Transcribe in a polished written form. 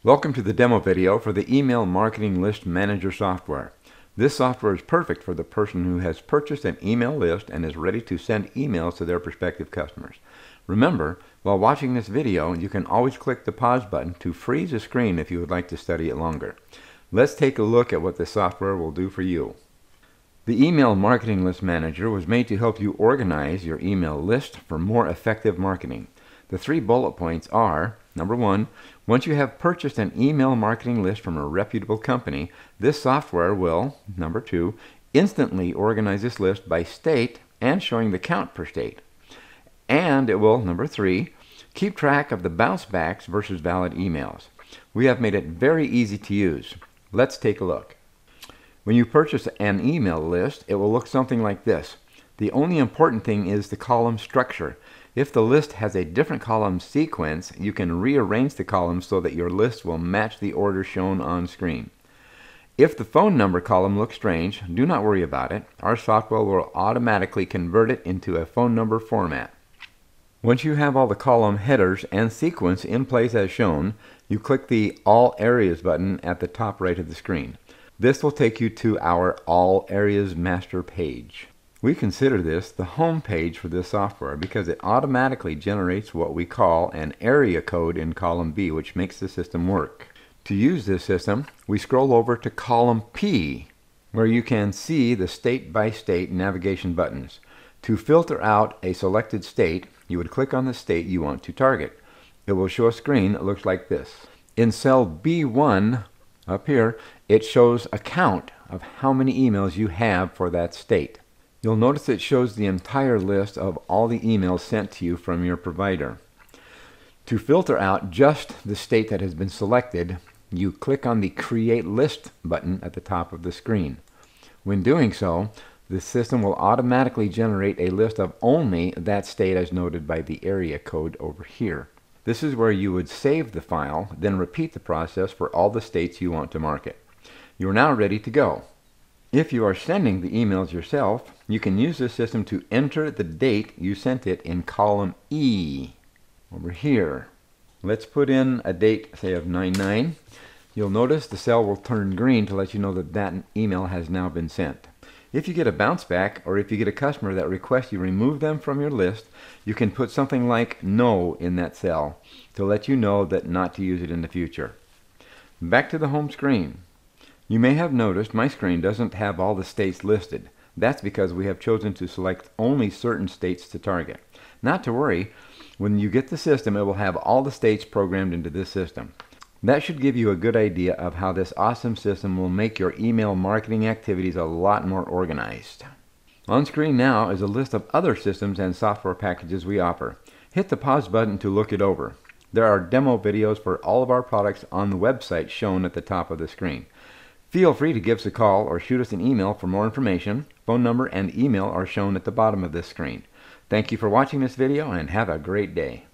Welcome to the demo video for the Email Marketing List Manager software. This software is perfect for the person who has purchased an email list and is ready to send emails to their prospective customers. Remember, while watching this video, you can always click the pause button to freeze the screen if you would like to study it longer. Let's take a look at what this software will do for you. The Email Marketing List Manager was made to help you organize your email list for more effective marketing. The 3 bullet points are: number 1, once you have purchased an email marketing list from a reputable company, this software will, number 2, instantly organize this list by state and showing the count per state. And it will, number 3, keep track of the bounce backs versus valid emails. We have made it very easy to use. Let's take a look. When you purchase an email list, it will look something like this. The only important thing is the column structure. If the list has a different column sequence, you can rearrange the columns so that your list will match the order shown on screen. If the phone number column looks strange, do not worry about it. Our software will automatically convert it into a phone number format. Once you have all the column headers and sequence in place as shown, you click the All Areas button at the top right of the screen. This will take you to our All Areas master page. We consider this the home page for this software because it automatically generates what we call an area code in column B, which makes the system work. To use this system, we scroll over to column P, where you can see the state-by-state navigation buttons. To filter out a selected state, you would click on the state you want to target. It will show a screen that looks like this. In cell B1, up here, it shows a count of how many emails you have for that state. You'll notice it shows the entire list of all the emails sent to you from your provider. To filter out just the state that has been selected, you click on the Create List button at the top of the screen. When doing so, the system will automatically generate a list of only that state as noted by the area code over here. This is where you would save the file, then repeat the process for all the states you want to market. You are now ready to go. If you are sending the emails yourself, you can use this system to enter the date you sent it in column E over here. Let's put in a date, say of 9/9. You'll notice the cell will turn green to let you know that that email has now been sent. If you get a bounce back, or if you get a customer that requests you remove them from your list, you can put something like no in that cell to let you know that not to use it in the future. Back to the home screen. You may have noticed my screen doesn't have all the states listed. That's because we have chosen to select only certain states to target. Not to worry, when you get the system, it will have all the states programmed into this system. That should give you a good idea of how this awesome system will make your email marketing activities a lot more organized. On screen now is a list of other systems and software packages we offer. Hit the pause button to look it over. There are demo videos for all of our products on the website shown at the top of the screen. Feel free to give us a call or shoot us an email for more information. Phone number and email are shown at the bottom of this screen. Thank you for watching this video and have a great day.